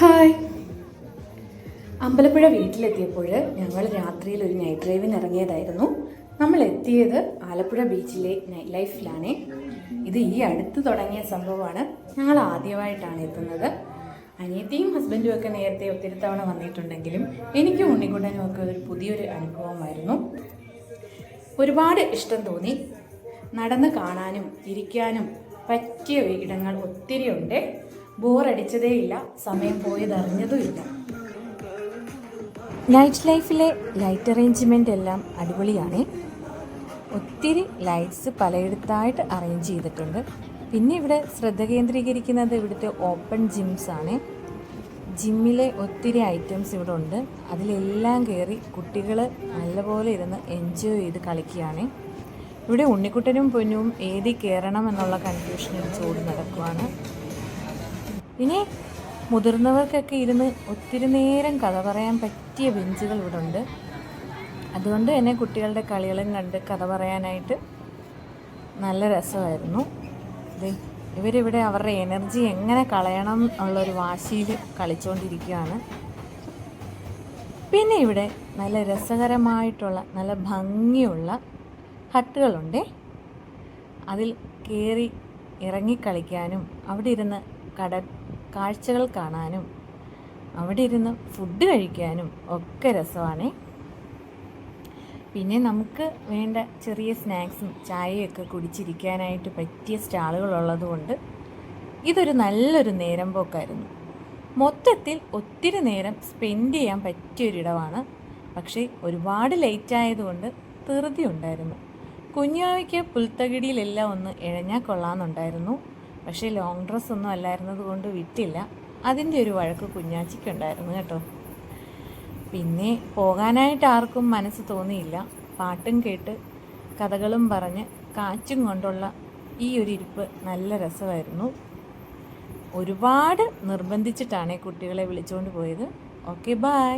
Hi. Ambalappuzha വീട്ടിലെത്തിയപ്പോൾ ഞങ്ങൾ രാത്രിയിൽ ഒരു നൈറ്റ് ഡ്രൈവിന് ഇറങ്ങിയതായിരുന്നു. നമ്മൾ എത്തിയത് ആലപ്പുഴ ബീച്ചിലെ നൈറ്റ് ലൈഫിലാണ്. ഇത് ഈ അടുത്ത് തുടങ്ങിയ സംഭവമാണ്. ഞങ്ങൾ ആദ്യമായിട്ടാണ് എത്തുന്നത്. അനിയത്തിയും ഹസ്ബൻഡും ഒക്കെ നേരത്തെ ഒത്തിരി തവണ വന്നിട്ടുണ്ടെങ്കിലും എനിക്കും ഉണ്ണിക്കുട്ടനും ഒക്കെ ഒരു പുതിയൊരു അനുഭവമായിരുന്നു. ഒരുപാട് ഇഷ്ടം തോന്നി. നടന്ന് കാണാനും ഇരിക്കാനും പറ്റിയ ഇടങ്ങൾ ഒത്തിരി ഉണ്ട്. ബോറടിച്ചതേയില്ല, സമയം പോയതറിഞ്ഞതുമില്ല. നൈറ്റ് ലൈഫിലെ ലൈറ്റ് അറേഞ്ച്മെൻ്റ് എല്ലാം അടിപൊളിയാണ്. ഒത്തിരി ലൈറ്റ്സ് പലയിടത്തായിട്ട് അറേഞ്ച് ചെയ്തിട്ടുണ്ട്. പിന്നെ ഇവിടെ ശ്രദ്ധ കേന്ദ്രീകരിക്കുന്നത് ഇവിടുത്തെ ഓപ്പൺ ജിംസ് ആണ്. ജിമ്മിലെ ഒത്തിരി ഐറ്റംസ് ഇവിടെ ഉണ്ട്. അതിലെല്ലാം കയറി കുട്ടികൾ നല്ലപോലെ ഇരുന്ന് എൻജോയ് ചെയ്ത് കളിക്കുകയാണ്. ഇവിടെ ഉണ്ണിക്കുട്ടനും പൊന്നും ഏതി കയറണം എന്നുള്ള കൺഫ്യൂഷനിൽ ചോടി നടക്കുവാണ്. ഇനി മുതിർന്നവർക്കൊക്കെ ഇരുന്ന് ഒത്തിരി നേരം കഥ പറയാൻ പറ്റിയ ബെഞ്ചുകൾ ഇവിടെ ഉണ്ട്. അതുകൊണ്ട് തന്നെ കുട്ടികളുടെ കളികളും കണ്ട് കഥ പറയാനായിട്ട് നല്ല രസമായിരുന്നു. ഇവരിവിടെ അവരുടെ എനർജി എങ്ങനെ കളയണം എന്നുള്ളൊരു വാശിയിൽ കളിച്ചുകൊണ്ടിരിക്കുകയാണ്. പിന്നെ ഇവിടെ നല്ല രസകരമായിട്ടുള്ള നല്ല ഭംഗിയുള്ള ഹട്ടുകളുണ്ട്. അതിൽ കയറി ഇറങ്ങിക്കളിക്കാനും അവിടെ ഇരുന്ന് കാഴ്ചകൾ കാണാനും അവിടെ ഇരുന്ന് ഫുഡ് കഴിക്കാനും ഒക്കെ രസമാണ്. പിന്നെ നമുക്ക് വേണ്ട ചെറിയ സ്നാക്സും ചായയൊക്കെ കുടിച്ചിരിക്കാനായിട്ട് പറ്റിയ സ്റ്റാളുകളുള്ളത് കൊണ്ട് ഇതൊരു നല്ലൊരു നേരം പോക്കായിരുന്നു. മൊത്തത്തിൽ ഒത്തിരി നേരം സ്പെൻഡ് ചെയ്യാൻ പറ്റിയൊരിടമാണ്. പക്ഷേ ഒരുപാട് ലേറ്റ് ആയതുകൊണ്ട് ധൃതി ഉണ്ടായിരുന്നു. കുഞ്ഞാവയ്ക്ക് പുൽത്തകിടിയിലെല്ലാം ഒന്ന് ഇഴഞ്ഞാൽ കൊള്ളാമെന്നുണ്ടായിരുന്നു. പക്ഷേ ലോങ് ഡ്രസ്സൊന്നും അല്ലായിരുന്നത് കൊണ്ട് വിട്ടില്ല. അതിൻ്റെ ഒരു വഴക്ക് കുഞ്ഞാച്ചിക്കുണ്ടായിരുന്നു കേട്ടോ. പിന്നെ പോകാനായിട്ട് ആർക്കും മനസ്സ് തോന്നിയില്ല. പാട്ടും കേട്ട് കഥകളും പറഞ്ഞ് കാറ്റും കൊണ്ടുള്ള ഈ ഒരു ഇരിപ്പ് നല്ല രസമായിരുന്നു. ഒരുപാട് നിർബന്ധിച്ചിട്ടാണ് കുട്ടികളെ വിളിച്ചുകൊണ്ട് പോയത്. Okay, by.